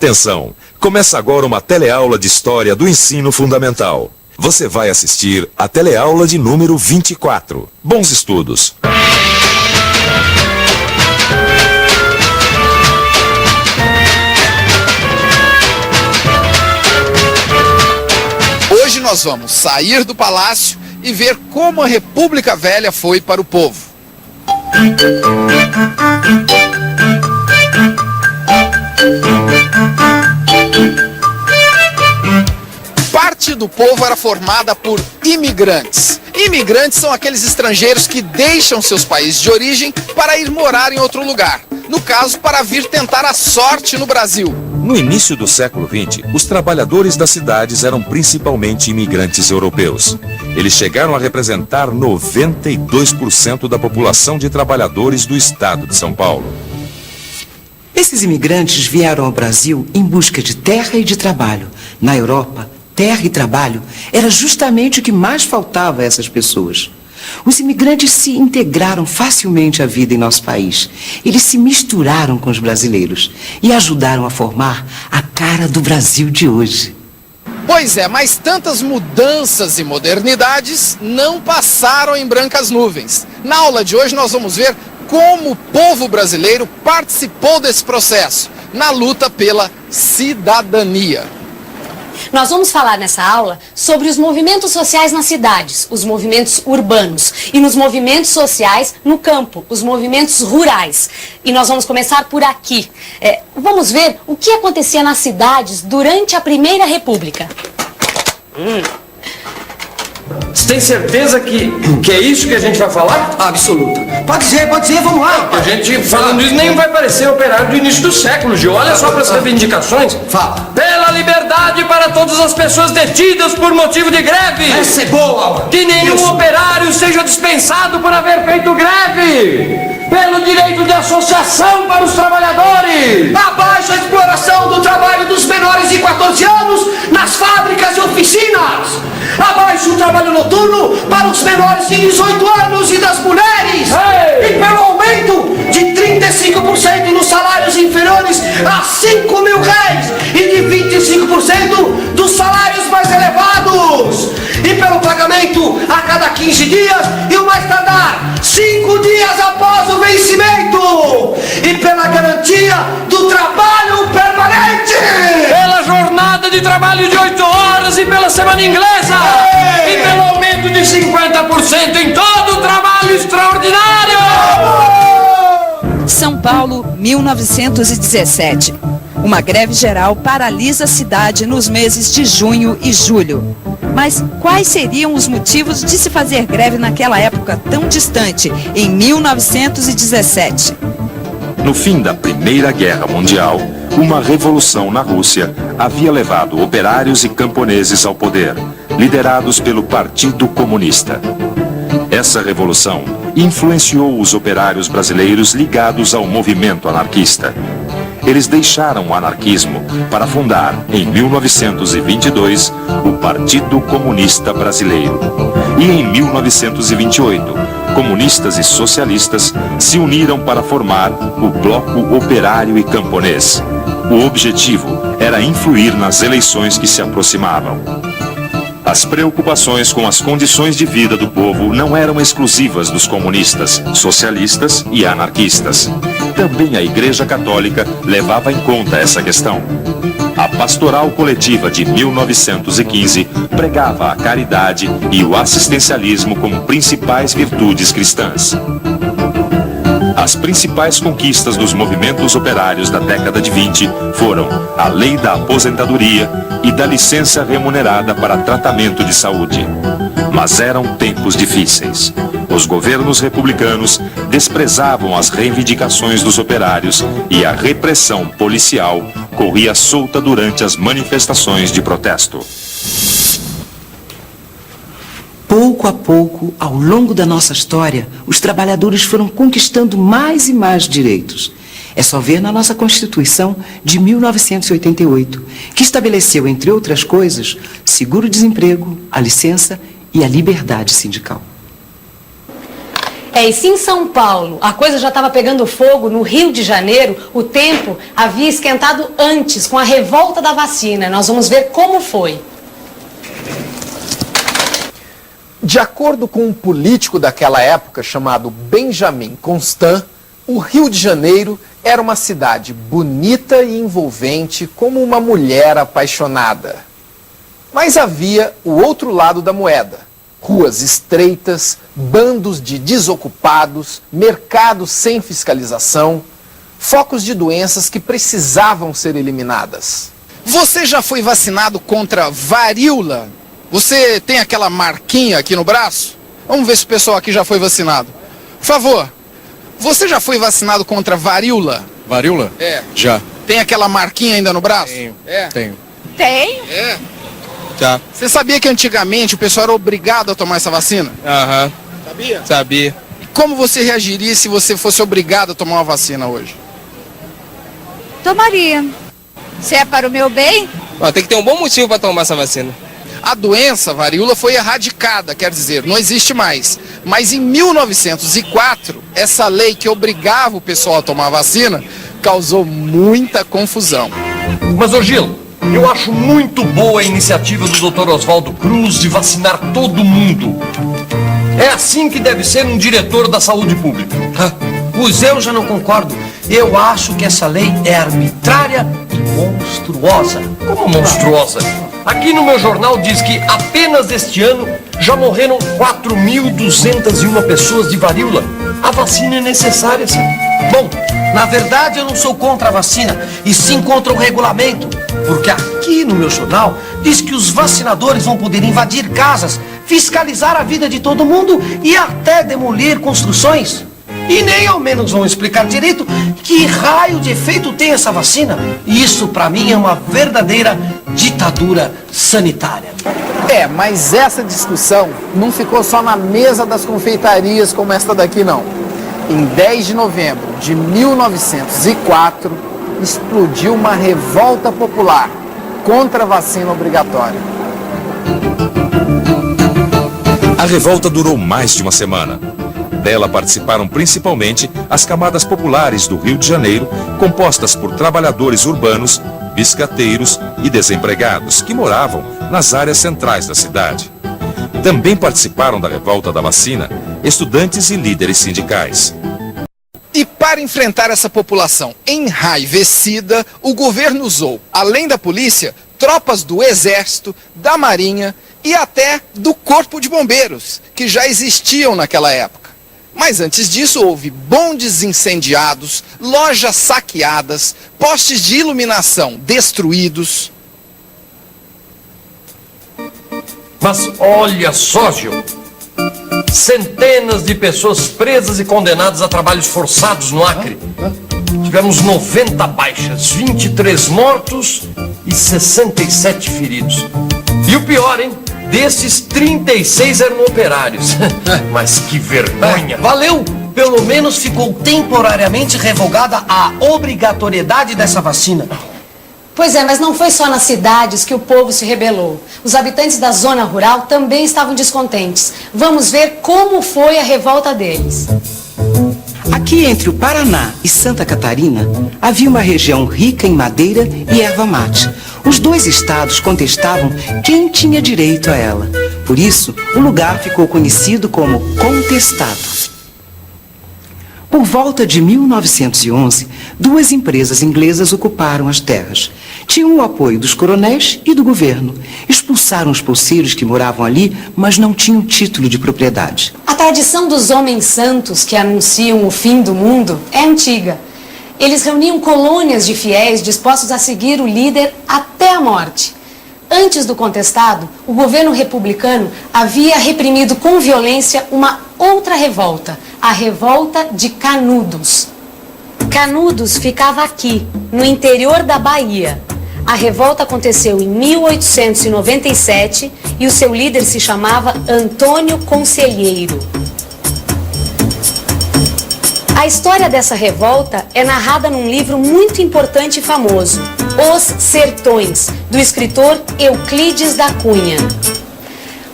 Atenção! Começa agora uma teleaula de História do Ensino Fundamental. Você vai assistir a teleaula de número 24. Bons estudos! Hoje nós vamos sair do palácio e ver como a República Velha foi para o povo. Parte do povo era formada por imigrantes. Imigrantes são aqueles estrangeiros que deixam seus países de origem para ir morar em outro lugar. No caso, para vir tentar a sorte no Brasil. No início do século XX, os trabalhadores das cidades eram principalmente imigrantes europeus. Eles chegaram a representar 92% da população de trabalhadores do estado de São Paulo. Esses imigrantes vieram ao Brasil em busca de terra e de trabalho. Na Europa, terra e trabalho era justamente o que mais faltava a essas pessoas. Os imigrantes se integraram facilmente à vida em nosso país. Eles se misturaram com os brasileiros e ajudaram a formar a cara do Brasil de hoje. Pois é, mas tantas mudanças e modernidades não passaram em brancas nuvens. Na aula de hoje nós vamos ver como o povo brasileiro participou desse processo, na luta pela cidadania. Nós vamos falar nessa aula sobre os movimentos sociais nas cidades, os movimentos urbanos, e nos movimentos sociais no campo, os movimentos rurais. E nós vamos começar por aqui. Vamos ver o que acontecia nas cidades durante a Primeira República. Você tem certeza que é isso que a gente vai falar? Absoluta. Pode ser, vamos lá. A gente falando isso nem vai parecer operário do início do século, Gil. Olha só para as reivindicações. Fala. Pela liberdade para todas as pessoas detidas por motivo de greve. Essa é boa. Que nenhum operário seja dispensado por haver feito greve. Pelo direito de associação para os trabalhadores. Abaixo a exploração do trabalho dos menores de 14 anos nas fábricas e oficinas. Abaixo o trabalho noturno para os menores de 18 anos e das mulheres. Ei! E pelo aumento de 35% nos salários inferiores a 5 mil réis e de 25% dos salários mais elevados. E pelo pagamento a cada 15 dias e o mais tardar 5 dias após o vencimento. E pela garantia do trabalho permanente. Pela jornada de trabalho de 8 horas e pela semana inglesa. Ei! E pelo aumento de 50% em todo o trabalho extraordinário. São Paulo, 1917. Uma greve geral paralisa a cidade nos meses de junho e julho. Mas quais seriam os motivos de se fazer greve naquela época tão distante, em 1917? No fim da Primeira Guerra Mundial, uma revolução na Rússia havia levado operários e camponeses ao poder, liderados pelo Partido Comunista. Essa revolução influenciou os operários brasileiros ligados ao movimento anarquista. Eles deixaram o anarquismo para fundar, em 1922, o Partido Comunista Brasileiro. E em 1928, comunistas e socialistas se uniram para formar o Bloco Operário e Camponês. O objetivo era influir nas eleições que se aproximavam. As preocupações com as condições de vida do povo não eram exclusivas dos comunistas, socialistas e anarquistas. Também a Igreja Católica levava em conta essa questão. A Pastoral Coletiva de 1915 pregava a caridade e o assistencialismo como principais virtudes cristãs. As principais conquistas dos movimentos operários da década de 20 foram a Lei da Aposentadoria e da licença remunerada para tratamento de saúde. Mas eram tempos difíceis. Os governos republicanos desprezavam as reivindicações dos operários e a repressão policial corria solta durante as manifestações de protesto. Pouco a pouco, ao longo da nossa história, os trabalhadores foram conquistando mais e mais direitos. É só ver na nossa Constituição de 1988, que estabeleceu, entre outras coisas, seguro-desemprego, a licença e a liberdade sindical. E se em São Paulo a coisa já estava pegando fogo, no Rio de Janeiro o tempo havia esquentado antes, com a revolta da vacina. Nós vamos ver como foi. De acordo com um político daquela época chamado Benjamin Constant, o Rio de Janeiro era uma cidade bonita e envolvente como uma mulher apaixonada. Mas havia o outro lado da moeda. Ruas estreitas, bandos de desocupados, mercados sem fiscalização, focos de doenças que precisavam ser eliminadas. Você já foi vacinado contra varíola? Você tem aquela marquinha aqui no braço? Vamos ver se o pessoal aqui já foi vacinado. Por favor, você já foi vacinado contra varíola? Varíola? É. Já. Tem aquela marquinha ainda no braço? Tenho. É. Tenho. Tenho. É. Já. Você sabia que antigamente o pessoal era obrigado a tomar essa vacina? Aham. Sabia? Sabia. E como você reagiria se você fosse obrigado a tomar uma vacina hoje? Tomaria. Se é para o meu bem? Ó, tem que ter um bom motivo para tomar essa vacina. A doença, varíola, foi erradicada, quer dizer, não existe mais. Mas em 1904, essa lei que obrigava o pessoal a tomar a vacina causou muita confusão. Mas, ô Gil, eu acho muito boa a iniciativa do Dr. Oswaldo Cruz de vacinar todo mundo. É assim que deve ser um diretor da saúde pública. Pois eu já não concordo. Eu acho que essa lei é arbitrária e monstruosa. Como monstruosa? Aqui no meu jornal diz que apenas este ano já morreram 4.201 pessoas de varíola. A vacina é necessária, sim. Bom, na verdade eu não sou contra a vacina, e sim contra o regulamento. Porque aqui no meu jornal diz que os vacinadores vão poder invadir casas, fiscalizar a vida de todo mundo e até demolir construções. E nem ao menos vão explicar direito que raio de efeito tem essa vacina. E isso pra mim é uma verdadeira ditadura sanitária. Mas essa discussão não ficou só na mesa das confeitarias como esta daqui, não. Em 10 de novembro de 1904, explodiu uma revolta popular contra a vacina obrigatória. A revolta durou mais de uma semana. Dela participaram principalmente as camadas populares do Rio de Janeiro, compostas por trabalhadores urbanos, biscateiros e desempregados que moravam nas áreas centrais da cidade. Também participaram da revolta da vacina estudantes e líderes sindicais. E para enfrentar essa população enraivecida, o governo usou, além da polícia, tropas do Exército, da Marinha e até do Corpo de Bombeiros, que já existiam naquela época. Mas antes disso houve bondes incendiados, lojas saqueadas, postes de iluminação destruídos. Mas olha só, Gil. Centenas de pessoas presas e condenadas a trabalhos forçados no Acre. Tivemos 90 baixas, 23 mortos e 67 feridos. E o pior, hein? Desses, 36 eram operários. Mas que vergonha! Valeu! Pelo menos ficou temporariamente revogada a obrigatoriedade dessa vacina. Pois é, mas não foi só nas cidades que o povo se rebelou. Os habitantes da zona rural também estavam descontentes. Vamos ver como foi a revolta deles. Aqui entre o Paraná e Santa Catarina, havia uma região rica em madeira e erva mate. Os dois estados contestavam quem tinha direito a ela. Por isso, o lugar ficou conhecido como Contestado. Por volta de 1911, duas empresas inglesas ocuparam as terras. Tinham o apoio dos coronéis e do governo. Expulsaram os poceiros que moravam ali, mas não tinham título de propriedade. A tradição dos homens santos que anunciam o fim do mundo é antiga. Eles reuniam colônias de fiéis dispostos a seguir o líder até a morte. Antes do contestado, o governo republicano havia reprimido com violência uma outra revolta, a revolta de Canudos. Canudos ficava aqui, no interior da Bahia. A revolta aconteceu em 1897 e o seu líder se chamava Antônio Conselheiro. A história dessa revolta é narrada num livro muito importante e famoso, Os Sertões, do escritor Euclides da Cunha.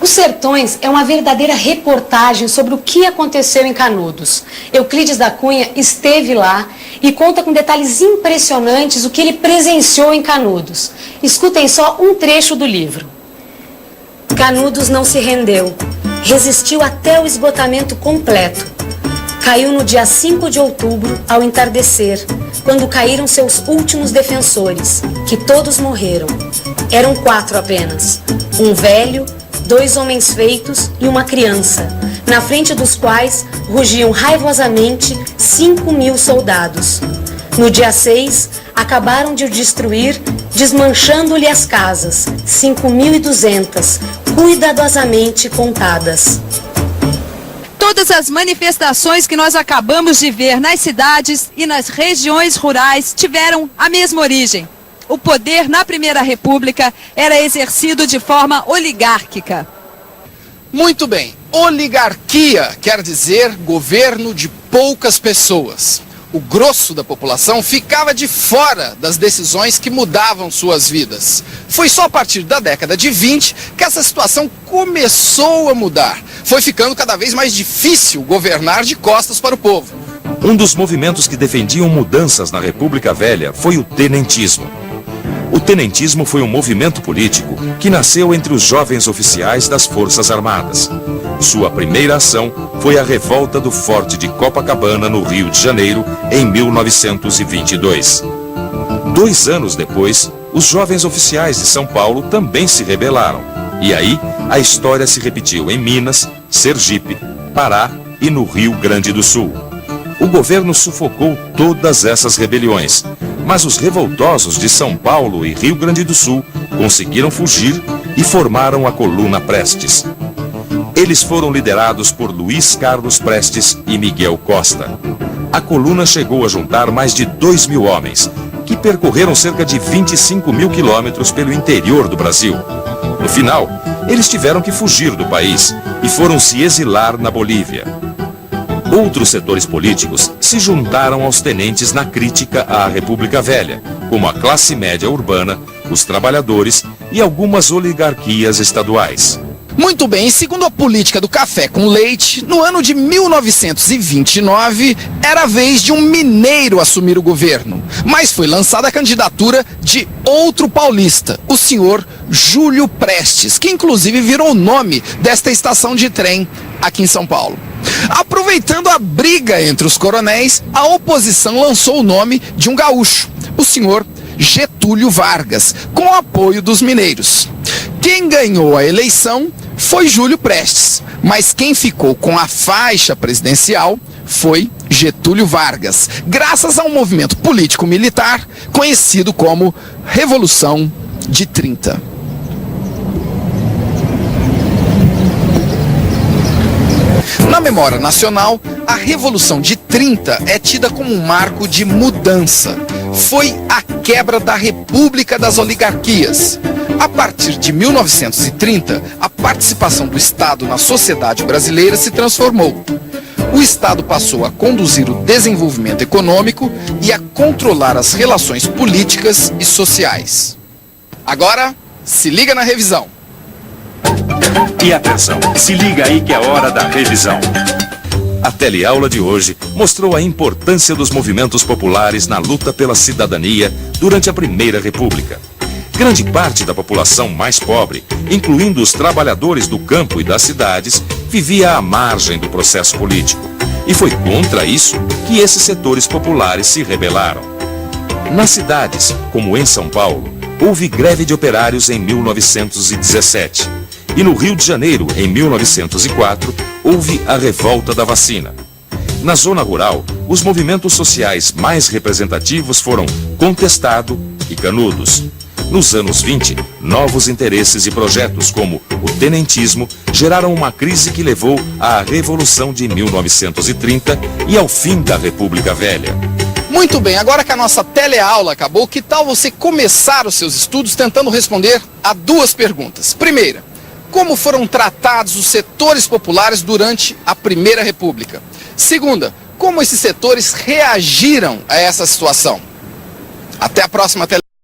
Os Sertões é uma verdadeira reportagem sobre o que aconteceu em Canudos. Euclides da Cunha esteve lá e conta com detalhes impressionantes o que ele presenciou em Canudos. Escutem só um trecho do livro. Canudos não se rendeu. Resistiu até o esgotamento completo. Caiu no dia 5 de outubro, ao entardecer, quando caíram seus últimos defensores, que todos morreram. Eram 4 apenas. Um velho, 2 homens feitos e uma criança, na frente dos quais rugiam raivosamente 5.000 soldados. No dia 6, acabaram de o destruir, desmanchando-lhe as casas, 5.200, cuidadosamente contadas. Todas as manifestações que nós acabamos de ver nas cidades e nas regiões rurais tiveram a mesma origem. O poder na Primeira República era exercido de forma oligárquica. Muito bem, oligarquia quer dizer governo de poucas pessoas. O grosso da população ficava de fora das decisões que mudavam suas vidas. Foi só a partir da década de 20 que essa situação começou a mudar. Foi ficando cada vez mais difícil governar de costas para o povo. Um dos movimentos que defendiam mudanças na República Velha foi o tenentismo. O tenentismo foi um movimento político que nasceu entre os jovens oficiais das Forças Armadas. Sua primeira ação foi a revolta do Forte de Copacabana, no Rio de Janeiro, em 1922. 2 anos depois, os jovens oficiais de São Paulo também se rebelaram. E aí, a história se repetiu em Minas, Sergipe, Pará e no Rio Grande do Sul. O governo sufocou todas essas rebeliões, mas os revoltosos de São Paulo e Rio Grande do Sul conseguiram fugir e formaram a Coluna Prestes. Eles foram liderados por Luiz Carlos Prestes e Miguel Costa. A coluna chegou a juntar mais de 2.000 homens, que percorreram cerca de 25.000 quilômetros pelo interior do Brasil. No final, eles tiveram que fugir do país e foram se exilar na Bolívia. Outros setores políticos se juntaram aos tenentes na crítica à República Velha, como a classe média urbana, os trabalhadores e algumas oligarquias estaduais. Muito bem, segundo a política do café com leite, no ano de 1929 era a vez de um mineiro assumir o governo, mas foi lançada a candidatura de outro paulista, o senhor Júlio Prestes, que inclusive virou o nome desta estação de trem aqui em São Paulo. Aproveitando a briga entre os coronéis, a oposição lançou o nome de um gaúcho, o senhor Getúlio Vargas, com o apoio dos mineiros. Quem ganhou a eleição foi Júlio Prestes, mas quem ficou com a faixa presidencial foi Getúlio Vargas, graças a um movimento político-militar conhecido como Revolução de 30. Na memória nacional, a Revolução de 30 é tida como um marco de mudança. Foi a quebra da República das Oligarquias. A partir de 1930, a participação do Estado na sociedade brasileira se transformou. O Estado passou a conduzir o desenvolvimento econômico e a controlar as relações políticas e sociais. Agora, se liga na revisão. E atenção, se liga aí que é hora da revisão. A teleaula de hoje mostrou a importância dos movimentos populares na luta pela cidadania durante a Primeira República. Grande parte da população mais pobre, incluindo os trabalhadores do campo e das cidades, vivia à margem do processo político. E foi contra isso que esses setores populares se rebelaram. Nas cidades, como em São Paulo, houve greve de operários em 1917. E no Rio de Janeiro, em 1904, houve a Revolta da Vacina. Na zona rural, os movimentos sociais mais representativos foram Contestado e Canudos. Nos anos 20, novos interesses e projetos como o tenentismo geraram uma crise que levou à Revolução de 1930 e ao fim da República Velha. Muito bem, agora que a nossa teleaula acabou, que tal você começar os seus estudos tentando responder a 2 perguntas? Primeira, como foram tratados os setores populares durante a Primeira República? Segunda, como esses setores reagiram a essa situação? Até a próxima teleaula.